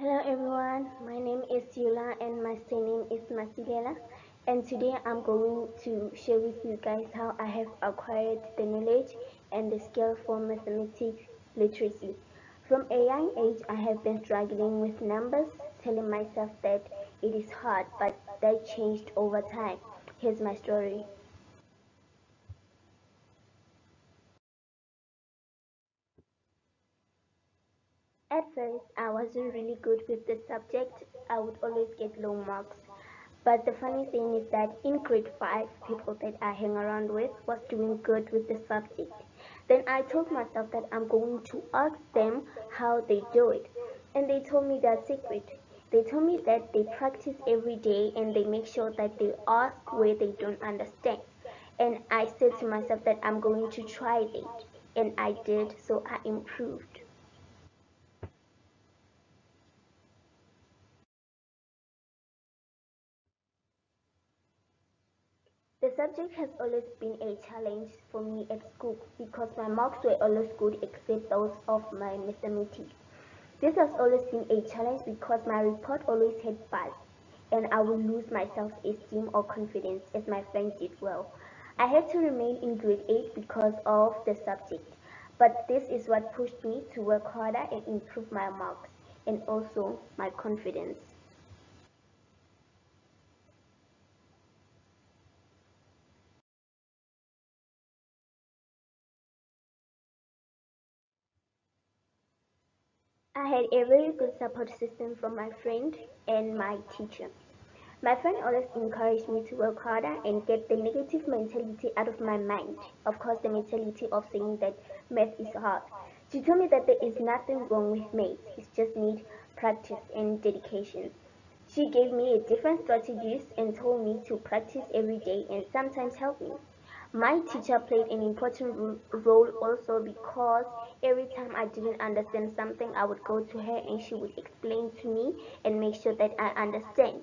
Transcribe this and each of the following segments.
Hello everyone, my name is Yula and my surname is Masilela, and today I'm going to share with you guys how I have acquired the knowledge and the skill for mathematics literacy. From a young age I have been struggling with numbers, telling myself that it is hard, but that changed over time. Here's my story. At first, I wasn't really good with the subject. I would always get low marks. But the funny thing is that in grade 5, people that I hang around with was doing good with the subject. Then I told myself that I'm going to ask them how they do it. And they told me their secret. They told me that they practice every day and they make sure that they ask where they don't understand. And I said to myself that I'm going to try it. And I did, so I improved. The subject has always been a challenge for me at school because my marks were always good except those of my mathematics. This has always been a challenge because my report always had buzz and I would lose my self-esteem or confidence as my friends did well. I had to remain in grade 8 because of the subject, but this is what pushed me to work harder and improve my marks and also my confidence. I had a very good support system from my friend and my teacher. My friend always encouraged me to work harder and get the negative mentality out of my mind. Of course, the mentality of saying that math is hard. She told me that there is nothing wrong with math, it just needs practice and dedication. She gave me different strategies and told me to practice every day and sometimes help me. My teacher played an important role also because every time I didn't understand something, I would go to her and she would explain to me and make sure that I understand.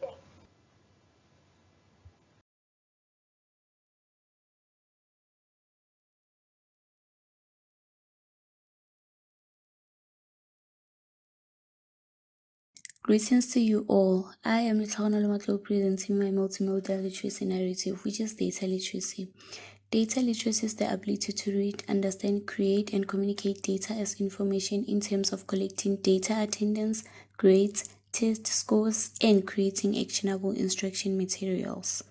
Greetings to you all. I am Litaona Lumatlo presenting my multimodal literacy narrative, which is data literacy. Data literacy is the ability to read, understand, create, and communicate data as information in terms of collecting data attendance, grades, test scores, and creating actionable instruction materials.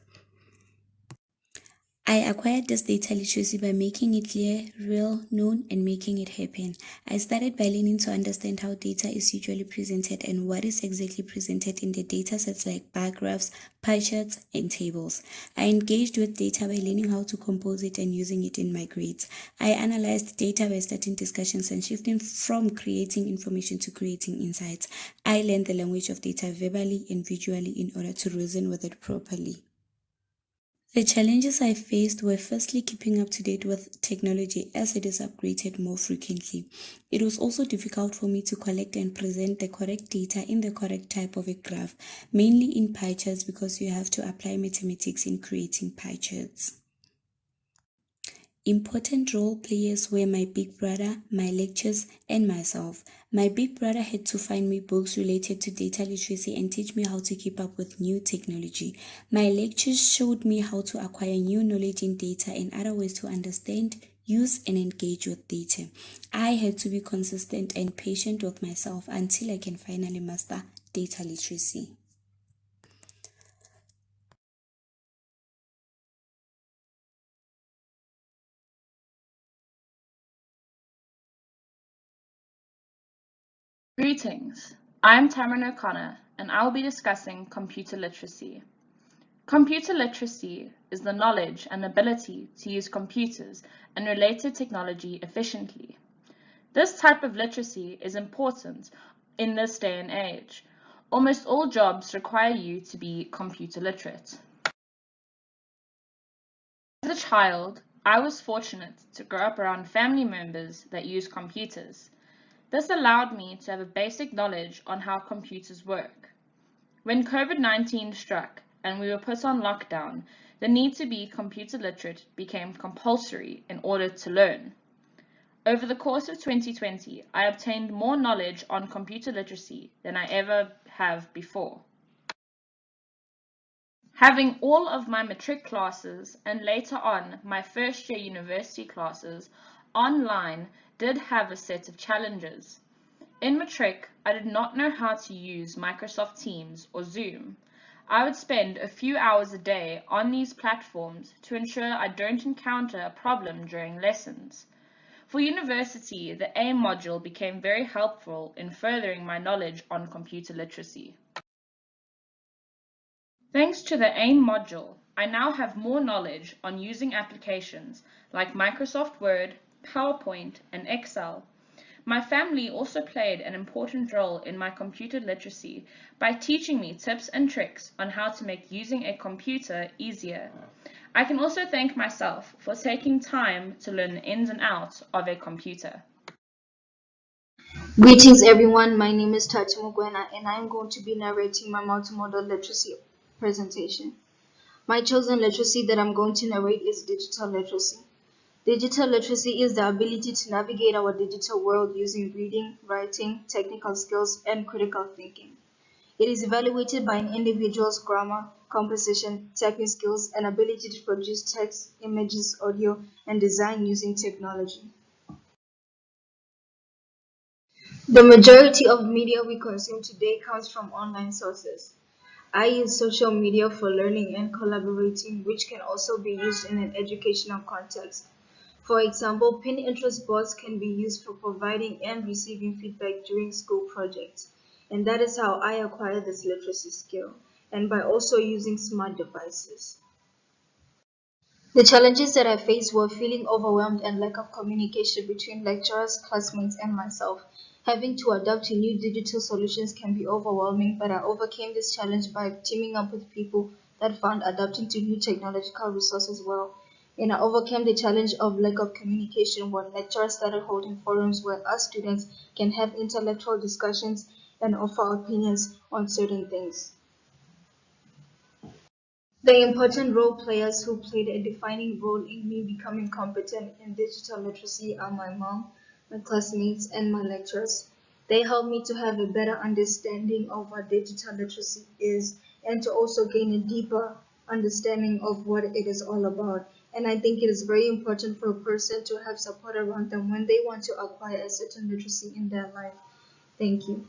I acquired this data literacy by making it clear, real, known, and making it happen. I started by learning to understand how data is usually presented and what is exactly presented in the data sets like bar graphs, pie charts, and tables. I engaged with data by learning how to compose it and using it in my grades. I analyzed data by starting discussions and shifting from creating information to creating insights. I learned the language of data verbally and visually in order to reason with it properly. The challenges I faced were firstly keeping up to date with technology as it is upgraded more frequently. It was also difficult for me to collect and present the correct data in the correct type of a graph, mainly in pie charts because you have to apply mathematics in creating pie charts. Important role players were my big brother, my lectures, and myself. My big brother had to find me books related to data literacy and teach me how to keep up with new technology. My lectures showed me how to acquire new knowledge in data and other ways to understand, use, and engage with data. I had to be consistent and patient with myself until I can finally master data literacy. Greetings, I'm Tamron O'Connor and I will be discussing computer literacy. Computer literacy is the knowledge and ability to use computers and related technology efficiently. This type of literacy is important in this day and age. Almost all jobs require you to be computer literate. As a child, I was fortunate to grow up around family members that use computers. This allowed me to have a basic knowledge on how computers work. When COVID-19 struck and we were put on lockdown, the need to be computer literate became compulsory in order to learn. Over the course of 2020, I obtained more knowledge on computer literacy than I ever have before. Having all of my matric classes and later on my first year university classes online did have a set of challenges. In matric, I did not know how to use Microsoft Teams or Zoom. I would spend a few hours a day on these platforms to ensure I don't encounter a problem during lessons. For university, the AIM module became very helpful in furthering my knowledge on computer literacy. Thanks to the AIM module, I now have more knowledge on using applications like Microsoft Word, PowerPoint, and Excel. My family also played an important role in my computer literacy by teaching me tips and tricks on how to make using a computer easier. I can also thank myself for taking time to learn the ins and outs of a computer. Greetings everyone, my name is Tati Mugwena and I am going to be narrating my multimodal literacy presentation. My chosen literacy that I'm going to narrate is digital literacy. Digital literacy is the ability to navigate our digital world using reading, writing, technical skills, and critical thinking. It is evaluated by an individual's grammar, composition, typing skills, and ability to produce text, images, audio, and design using technology. The majority of media we consume today comes from online sources. I use social media for learning and collaborating, which can also be used in an educational context. For example, Pinterest boards can be used for providing and receiving feedback during school projects. And that is how I acquired this literacy skill, and by also using smart devices. The challenges that I faced were feeling overwhelmed and lack of communication between lecturers, classmates, and myself. Having to adapt to new digital solutions can be overwhelming, but I overcame this challenge by teaming up with people that found adapting to new technological resources well. And I overcame the challenge of lack of communication when lecturers started holding forums where us students can have intellectual discussions and offer opinions on certain things. The important role players who played a defining role in me becoming competent in digital literacy are my mom, my classmates, and my lecturers. They helped me to have a better understanding of what digital literacy is and to also gain a deeper understanding of what it is all about. And I think it is very important for a person to have support around them when they want to acquire a certain literacy in their life. Thank you.